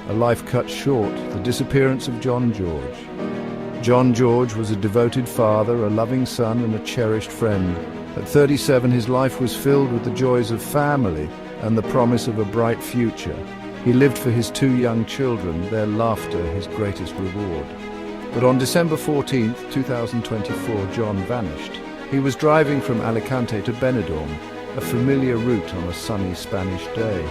a life cut short, the disappearance of John George. John George was a devoted father, a loving son, and a cherished friend. At 37, his life was filled with the joys of family and the promise of a bright future. He lived for his two young children, their laughter his greatest reward. But on December 14, 2024, John vanished. He was driving from Alicante to Benidorm, a familiar route on a sunny Spanish day.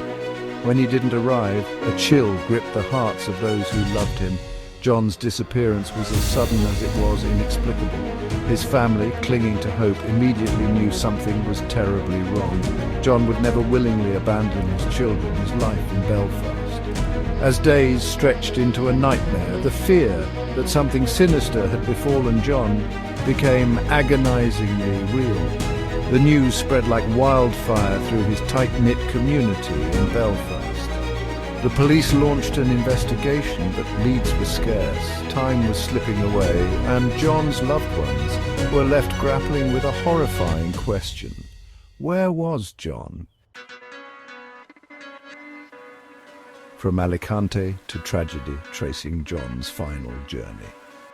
When he didn't arrive, a chill gripped the hearts of those who loved him. John's disappearance was as sudden as it was inexplicable. His family, clinging to hope, immediately knew something was terribly wrong. John would never willingly abandon his children, his life in Belfast. As days stretched into a nightmare, the fear that something sinister had befallen John became agonizingly real. The news spread like wildfire through his tight-knit community in Belfast. The police launched an investigation, but leads were scarce. Time was slipping away, and John's loved ones were left grappling with a horrifying question. Where was John? From Alicante to tragedy, tracing John's final journey.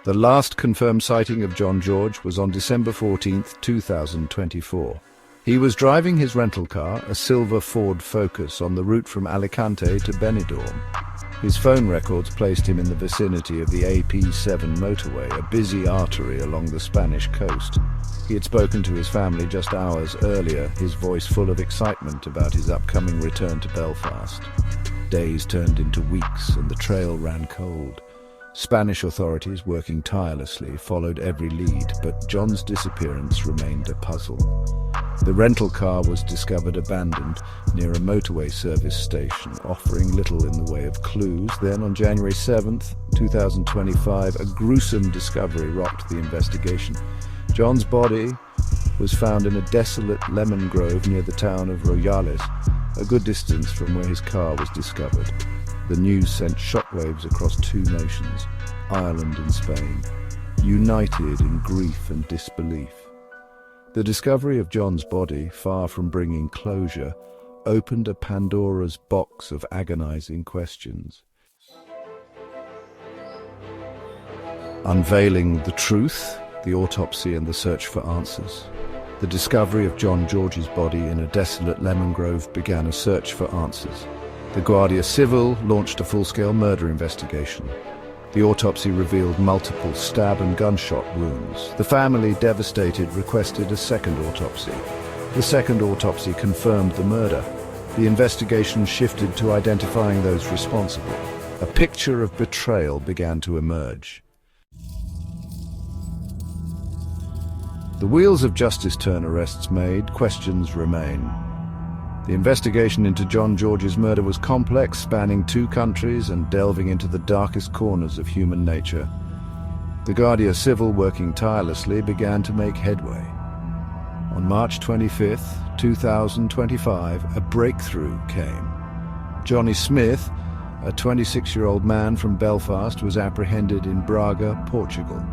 The last confirmed sighting of John George was on December 14, 2024. He was driving his rental car, a silver Ford Focus, on the route from Alicante to Benidorm. His phone records placed him in the vicinity of the AP7 motorway, a busy artery along the Spanish coast. He had spoken to his family just hours earlier, his voice full of excitement about his upcoming return to Belfast. Days turned into weeks, and the trail ran cold. Spanish authorities, working tirelessly, followed every lead, but John's disappearance remained a puzzle. The rental car was discovered abandoned near a motorway service station, offering little in the way of clues. Then, on January 7, 2025, a gruesome discovery rocked the investigation. John's body was found in a desolate lemon grove near the town of Royales, a good distance from where his car was discovered. The news sent shockwaves across two nations, Ireland and Spain, united in grief and disbelief. The discovery of John's body, far from bringing closure, opened a Pandora's box of agonizing questions. Unveiling the truth, the autopsy and the search for answers. The discovery of John George's body in a desolate lemon grove began a search for answers. The Guardia Civil launched a full-scale murder investigation. The autopsy revealed multiple stab and gunshot wounds. The family, devastated, requested a second autopsy. The second autopsy confirmed the murder. The investigation shifted to identifying those responsible. A picture of betrayal began to emerge. The wheels of justice turn, arrests made, questions remain. The investigation into John George's murder was complex, spanning two countries and delving into the darkest corners of human nature. The Guardia Civil, working tirelessly, began to make headway. On March 25, 2025, a breakthrough came. Johnny Smith, a 26-year-old man from Belfast, was apprehended in Braga, Portugal.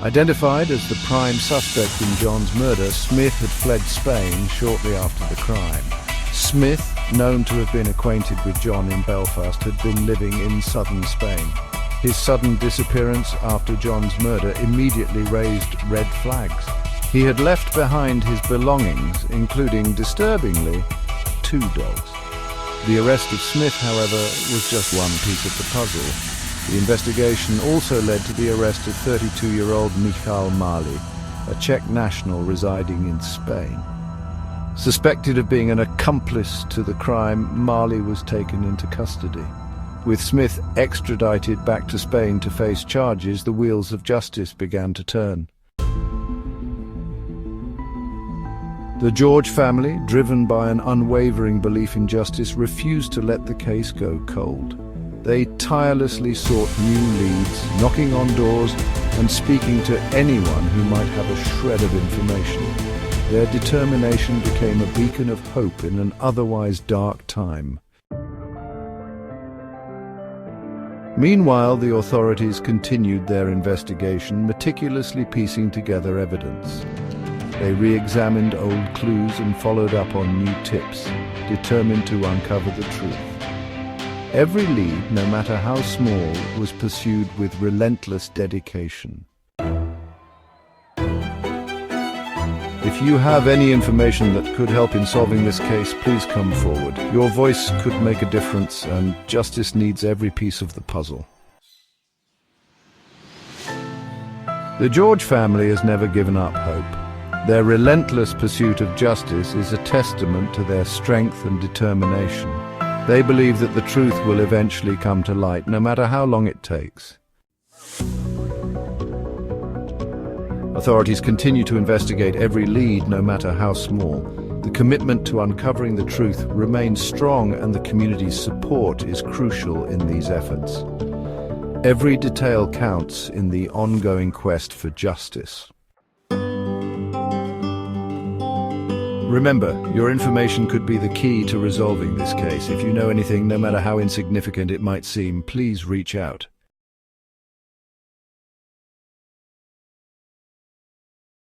Identified as the prime suspect in John's murder, Smith had fled Spain shortly after the crime. Smith, known to have been acquainted with John in Belfast, had been living in southern Spain. His sudden disappearance after John's murder immediately raised red flags. He had left behind his belongings, including, disturbingly, 2 dogs. The arrest of Smith, however, was just one piece of the puzzle. The investigation also led to the arrest of 32-year-old Michal Mali, a Czech national residing in Spain. Suspected of being an accomplice to the crime, Mali was taken into custody. With Smith extradited back to Spain to face charges, the wheels of justice began to turn. The George family, driven by an unwavering belief in justice, refused to let the case go cold. They tirelessly sought new leads, knocking on doors and speaking to anyone who might have a shred of information. Their determination became a beacon of hope in an otherwise dark time. Meanwhile, the authorities continued their investigation, meticulously piecing together evidence. They re-examined old clues and followed up on new tips, determined to uncover the truth. Every lead, no matter how small, was pursued with relentless dedication. If you have any information that could help in solving this case, please come forward. Your voice could make a difference, and justice needs every piece of the puzzle. The George family has never given up hope. Their relentless pursuit of justice is a testament to their strength and determination. They believe that the truth will eventually come to light, no matter how long it takes. Authorities continue to investigate every lead, no matter how small. The commitment to uncovering the truth remains strong, and the community's support is crucial in these efforts. Every detail counts in the ongoing quest for justice. Remember, your information could be the key to resolving this case. If you know anything, no matter how insignificant it might seem, please reach out.